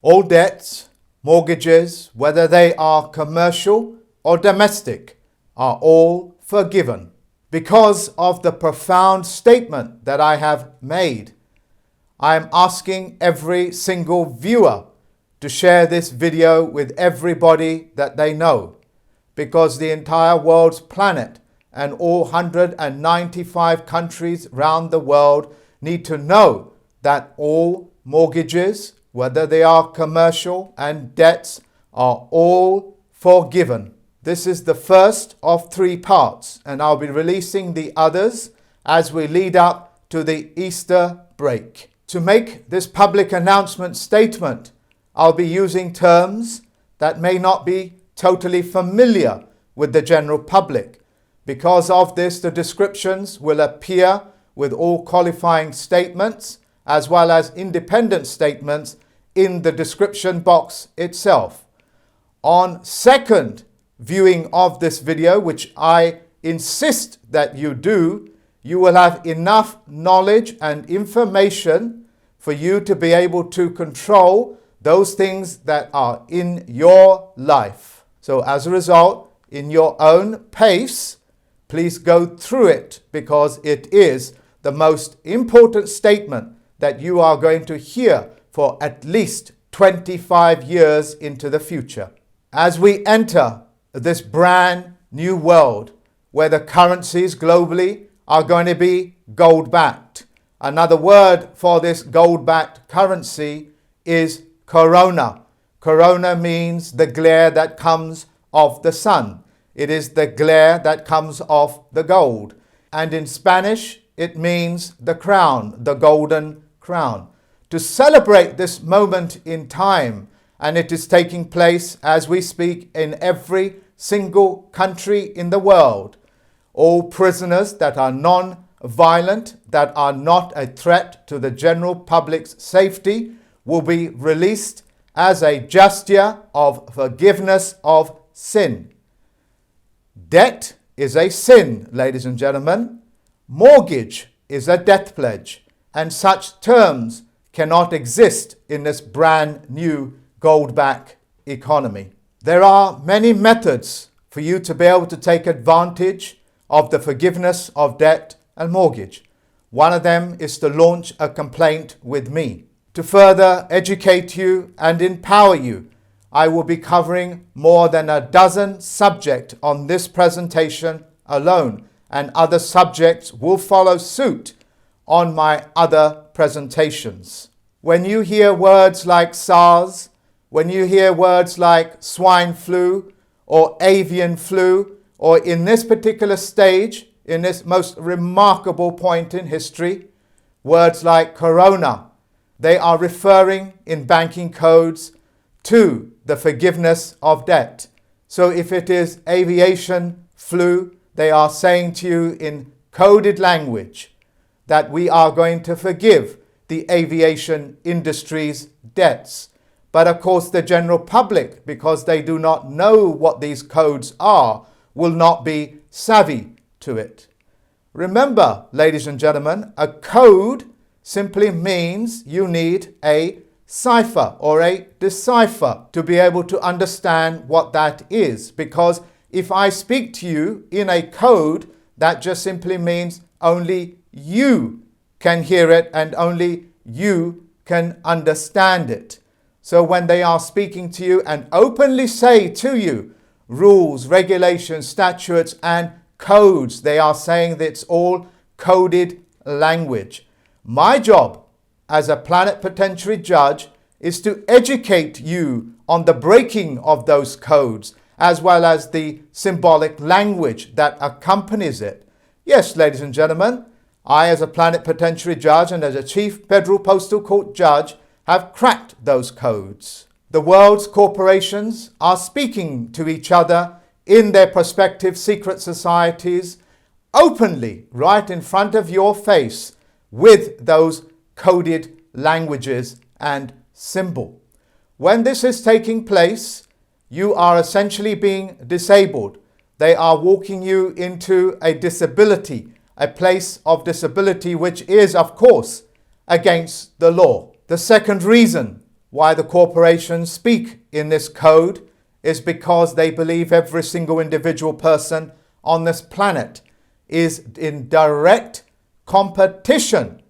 All debts, mortgages, whether they are commercial or domestic, are all forgiven. Because of the profound statement that I have made, I am asking every single viewer to share this video with everybody that they know, because the entire world's planet and all 195 countries around the world need to know that all mortgages, whether they are commercial, and debts are all forgiven. This is the first of 3 parts, and I'll be releasing the others as we lead up to the Easter break. To make this public announcement statement, I'll be using terms that may not be totally familiar with the general public. Because of this, the descriptions will appear with all qualifying statements as well as independent statements in the description box itself. On second viewing of this video, which I insist that you do, you will have enough knowledge and information for you to be able to control those things that are in your life. So as a result, in your own pace, please go through it, because it is the most important statement that you are going to hear for at least 25 years into the future. As we enter this brand new world where the currencies globally are going to be gold-backed. Another word for this gold-backed currency is corona. Corona means the glare that comes of the sun. It is the glare that comes off the gold. And in Spanish, it means the crown, the golden crown. To celebrate this moment in time, and it is taking place as we speak in every single country in the world, all prisoners that are non-violent, that are not a threat to the general public's safety, will be released as a gesture of forgiveness of sin. Debt is a sin, ladies and gentlemen. Mortgage is a death pledge, and such terms cannot exist in this brand new gold-backed economy. There are many methods for you to be able to take advantage of the forgiveness of debt and mortgage. One of them is to launch a complaint with me. To further educate you and empower you, I will be covering more than a dozen subjects on this presentation alone, and other subjects will follow suit on my other presentations. When you hear words like SARS, when you hear words like swine flu or avian flu, or in this particular stage, in this most remarkable point in history, words like corona, they are referring in banking codes to the forgiveness of debt. So if it is aviation flu, they are saying to you in coded language that we are going to forgive the aviation industry's debts. But of course, the general public, because they do not know what these codes are, will not be savvy to it. Remember, ladies and gentlemen, a code simply means you need a cipher or a decipher to be able to understand what that is. Because if I speak to you in a code, that just simply means only you can hear it and only you can understand it. So when they are speaking to you and openly say to you rules, regulations, statutes, and codes, they are saying that it's all coded language. My job as a plenipotentiary judge is to educate you on the breaking of those codes, as well as the symbolic language that accompanies it. Yes, ladies and gentlemen, I, as a plenipotentiary judge and as a chief federal postal court judge, have cracked those codes. The world's corporations are speaking to each other in their prospective secret societies openly, right in front of your face, with those coded languages and symbol. When this is taking place, you are essentially being disabled. They are walking you into a disability, a place of disability, which is, of course, against the law. The second reason why the corporations speak in this code is because they believe every single individual person on this planet is in direct competition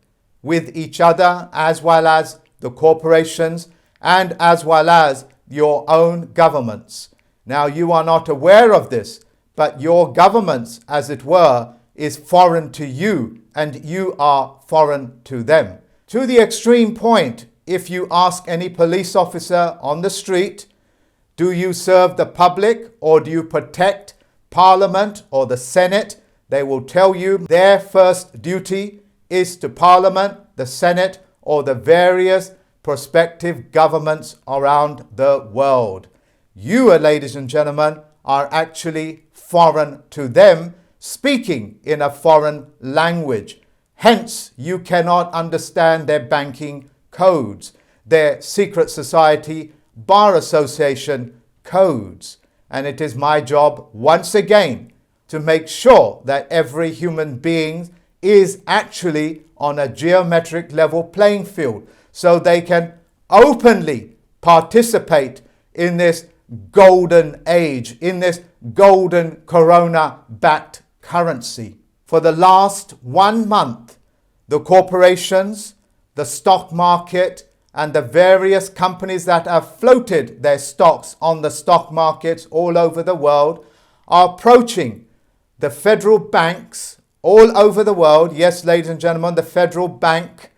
with each other, as well as the corporations and as well as your own governments. Now, you are not aware of this, but your governments, as it were, is foreign to you and you are foreign to them. To the extreme point, if you ask any police officer on the street, do you serve the public or do you protect Parliament or the Senate? They will tell you their first duty is to Parliament, the Senate, or the various prospective governments around the world. You, ladies and gentlemen, are actually foreign to them, speaking in a foreign language. Hence, you cannot understand their banking codes, their secret society, bar association codes. And it is my job, once again, to make sure that every human being is actually on a geometric level playing field so they can openly participate in this golden age, in this golden corona-backed currency. For the last 1 month, the corporations, the stock market, and the various companies that have floated their stocks on the stock markets all over the world are approaching the federal banks all over the world. Yes, ladies and gentlemen, the federal bank,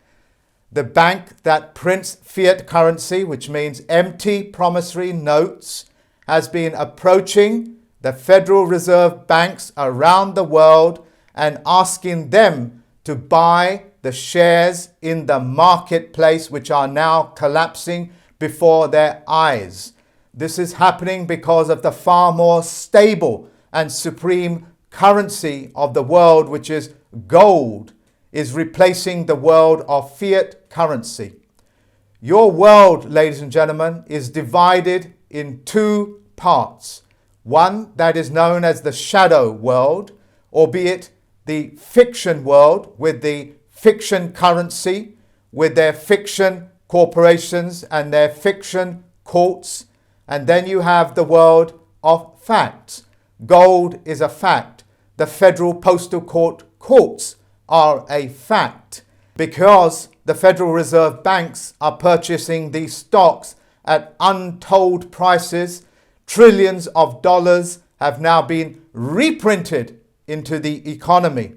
the bank that prints fiat currency, which means empty promissory notes, has been approaching the Federal Reserve banks around the world and asking them to buy the shares in the marketplace, which are now collapsing before their eyes. This is happening because of the far more stable and supreme currency of the world, which is gold, is replacing the world of fiat currency. Your world, ladies and gentlemen, is divided in two parts. One that is known as the shadow world, albeit the fiction world, with the fiction currency, with their fiction corporations and their fiction courts. And then you have the world of facts. Gold is a fact. The Federal Postal Court courts are a fact, because the Federal Reserve banks are purchasing these stocks at untold prices. Trillions of dollars have now been reprinted into the economy.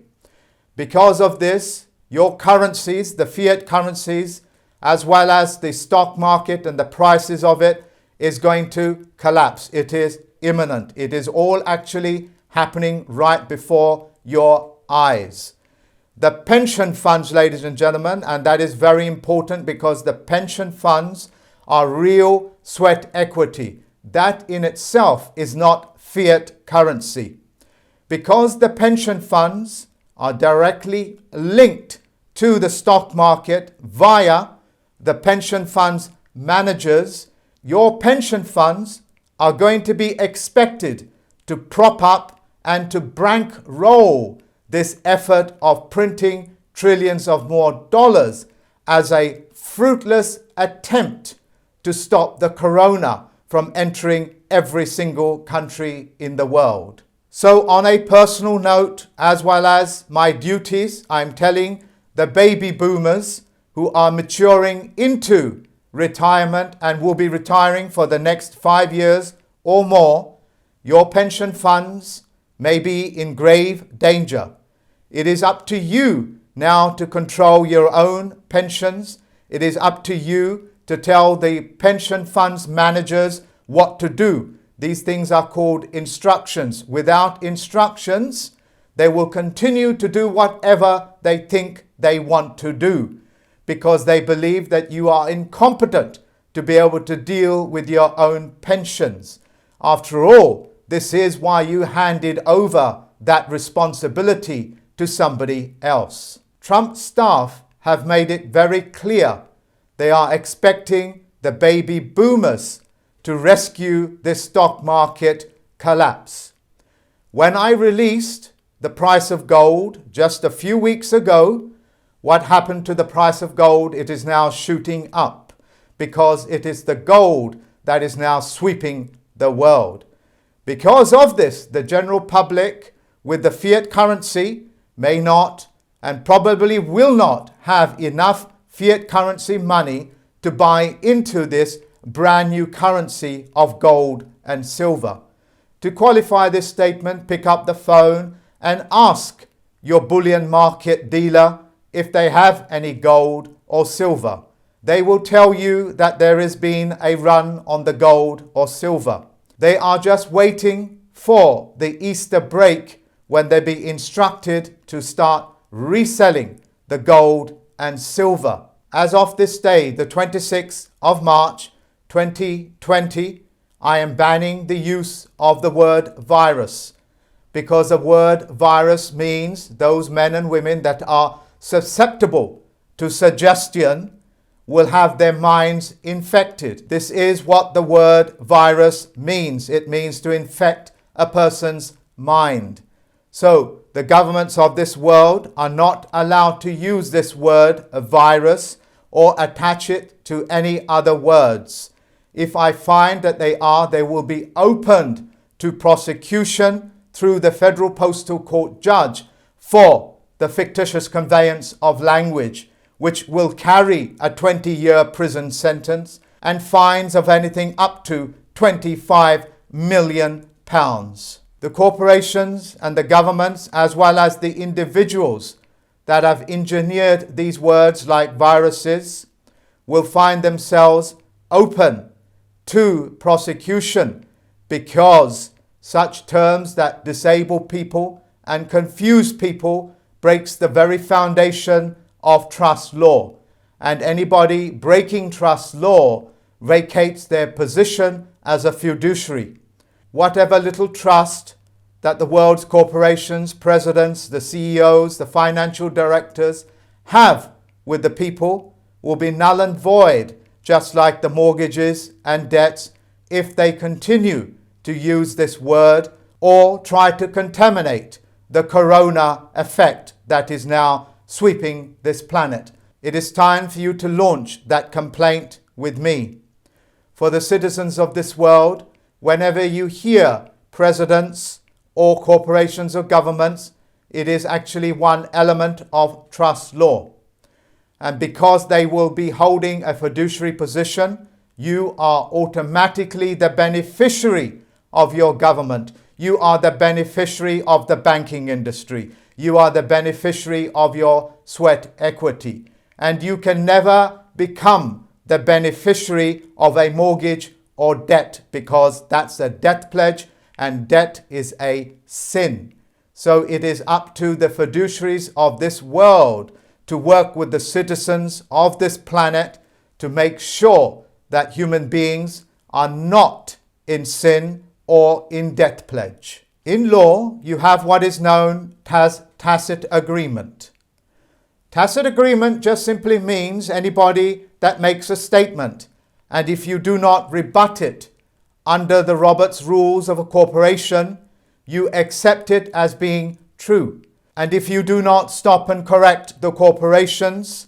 Because of this, your currencies, the fiat currencies, as well as the stock market and the prices of it, is going to collapse. It is imminent. It is all actually happening right before your eyes. The pension funds, ladies and gentlemen, and that is very important because the pension funds are real sweat equity. That in itself is not fiat currency. Because the pension funds are directly linked to the stock market via the pension funds managers, your pension funds are going to be expected to prop up and to bankroll this effort of printing trillions of more dollars as a fruitless attempt to stop the corona from entering every single country in the world. So on a personal note, as well as my duties, I'm telling the baby boomers who are maturing into retirement and will be retiring for the next 5 years or more, your pension funds may be in grave danger. It is up to you now to control your own pensions. It is up to you to tell the pension funds managers what to do. These things are called instructions. Without instructions, they will continue to do whatever they think they want to do, because they believe that you are incompetent to be able to deal with your own pensions. After all, this is why you handed over that responsibility to somebody else. Trump staff have made it very clear they are expecting the baby boomers to rescue this stock market collapse. When I released the price of gold just a few weeks ago, what happened to the price of gold? It is now shooting up because it is the gold that is now sweeping the world. Because of this, the general public with the fiat currency may not and probably will not have enough fiat currency money to buy into this brand new currency of gold and silver. To qualify this statement, pick up the phone and ask your bullion market dealer if they have any gold or silver. They will tell you that there has been a run on the gold or silver. They are just waiting for the Easter break when they be instructed to start reselling the gold and silver. As of this day, the 26th of March 2020, I am banning the use of the word virus, because the word virus means those men and women that are susceptible to suggestion will have their minds infected. This is what the word virus means. It means to infect a person's mind. So the governments of this world are not allowed to use this word virus or attach it to any other words. If I find that they are, they will be opened to prosecution through the Federal Postal Court judge for the fictitious conveyance of language, which will carry a 20-year prison sentence and fines of anything up to £25 million. The corporations and the governments, as well as the individuals that have engineered these words like viruses, will find themselves open to prosecution, because such terms that disable people and confuse people breaks the very foundation of trust law. And anybody breaking trust law vacates their position as a fiduciary. Whatever little trust that the world's corporations, presidents, the CEOs, the financial directors have with the people will be null and void, just like the mortgages and debts, if they continue to use this word or try to contaminate the corona effect that is now sweeping this planet. It is time for you to launch that complaint with me. For the citizens of this world, whenever you hear presidents or corporations or governments, it is actually one element of trust law. And because they will be holding a fiduciary position, you are automatically the beneficiary of your government. You are the beneficiary of the banking industry. You are the beneficiary of your sweat equity. And you can never become the beneficiary of a mortgage or debt, because that's a debt pledge, and debt is a sin. So it is up to the fiduciaries of this world to work with the citizens of this planet to make sure that human beings are not in sin or in debt pledge. In law, you have what is known as tacit agreement. Tacit agreement just simply means anybody that makes a statement, and if you do not rebut it under the Roberts rules of a corporation, you accept it as being true. And if you do not stop and correct the corporations,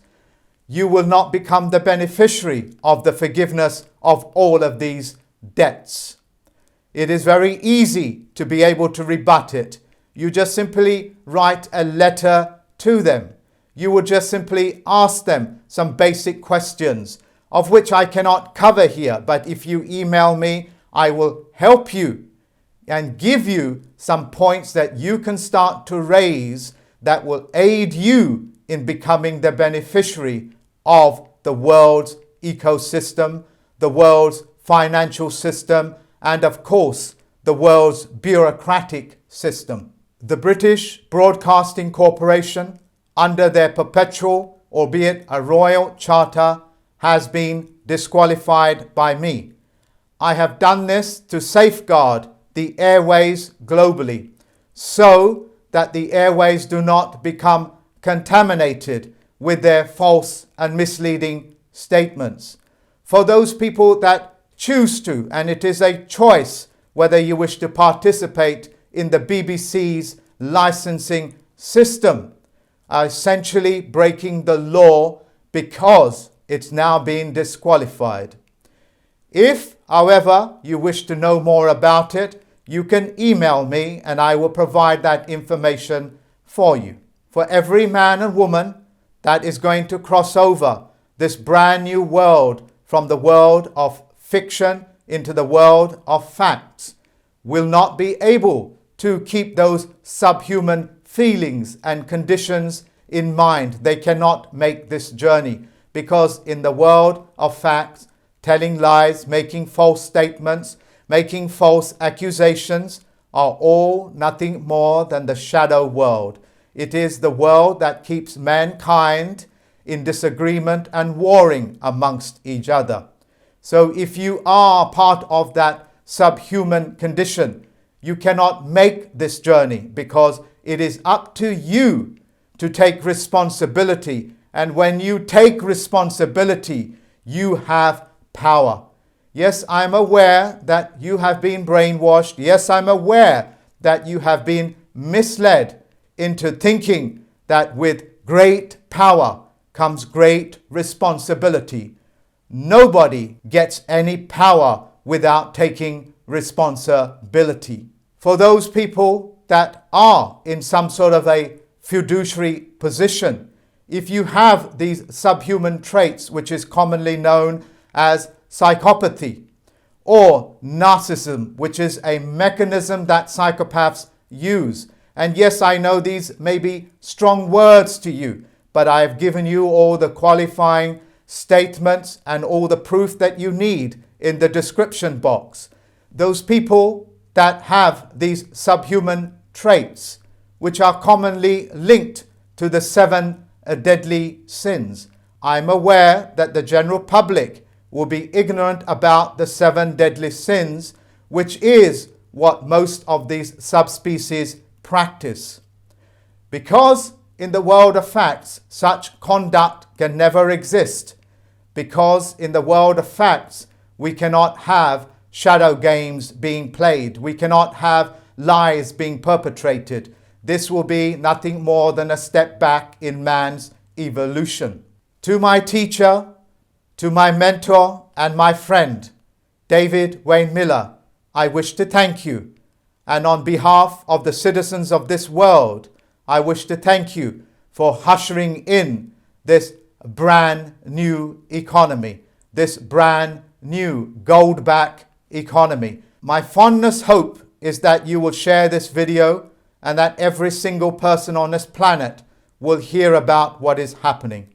you will not become the beneficiary of the forgiveness of all of these debts. It is very easy to be able to rebut it. You just simply write a letter to them. You would just simply ask them some basic questions, of which I cannot cover here. But if you email me, I will help you and give you some points that you can start to raise that will aid you in becoming the beneficiary of the world's ecosystem, the world's financial system, and of course, the world's bureaucratic system. The British Broadcasting Corporation, under their perpetual, albeit a royal charter, has been disqualified by me. I have done this to safeguard the airways globally, so that the airways do not become contaminated with their false and misleading statements. For those people that choose to, and it is a choice whether you wish to participate in the BBC's licensing system, are essentially breaking the law, because it's now been disqualified. If, however, you wish to know more about it, you can email me and I will provide that information for you. For every man and woman that is going to cross over this brand new world from the world of fiction into the world of facts, will not be able to keep those subhuman feelings and conditions in mind. They cannot make this journey, because in the world of facts, telling lies, making false statements, making false accusations are all nothing more than the shadow world. It is the world that keeps mankind in disagreement and warring amongst each other. So if you are part of that subhuman condition, you cannot make this journey, because it is up to you to take responsibility. And when you take responsibility, you have power. Yes, I'm aware that you have been brainwashed. Yes, I'm aware that you have been misled into thinking that with great power comes great responsibility. Nobody gets any power without taking responsibility. For those people that are in some sort of a fiduciary position, if you have these subhuman traits, which is commonly known as psychopathy or narcissism, which is a mechanism that psychopaths use. And yes, I know these may be strong words to you, but I have given you all the qualifying statements and all the proof that you need in the description box. Those people that have these subhuman traits, which are commonly linked to the 7 deadly sins. I'm aware that the general public will be ignorant about the 7 deadly sins, which is what most of these subspecies practice. Because in the world of facts, such conduct can never exist. Because in the world of facts, we cannot have shadow games being played. We cannot have lies being perpetrated. This will be nothing more than a step back in man's evolution. To my teacher, to my mentor and my friend, David Wayne Miller, I wish to thank you. And on behalf of the citizens of this world, I wish to thank you for ushering in this brand new economy, this brand new gold-back economy. My fondest hope is that you will share this video and that every single person on this planet will hear about what is happening.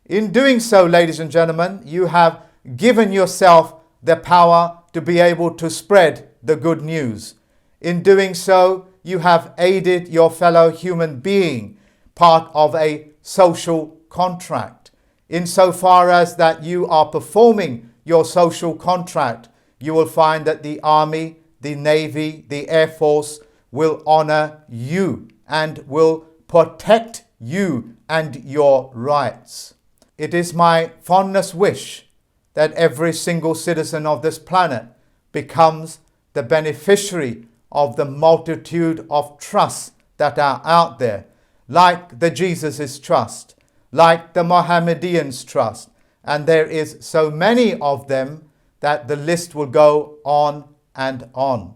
In doing so, ladies and gentlemen, you have given yourself the power to be able to spread the good news. In doing so, you have aided your fellow human being, part of a social contract. Insofar as that you are performing your social contract, you will find that the Army, the Navy, the Air Force will honor you and will protect you and your rights. It is my fondest wish that every single citizen of this planet becomes the beneficiary of the multitude of trusts that are out there, like the Jesus' trust, like the Mohammedans' trust, and there is so many of them that the list will go on and on.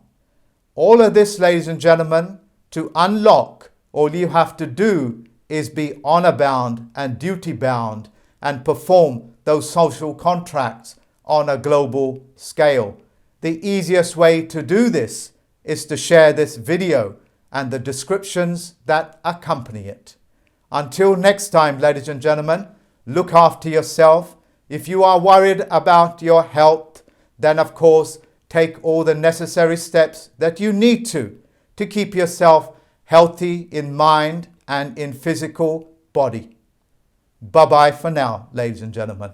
All of this, ladies and gentlemen, to unlock, all you have to do is be honor bound and duty bound and perform those social contracts on a global scale. The easiest way to do this is to share this video and the descriptions that accompany it. Until next time, ladies and gentlemen, look after yourself. If you are worried about your health, then of course, take all the necessary steps that you need to keep yourself healthy in mind and in physical body. Bye-bye for now, ladies and gentlemen.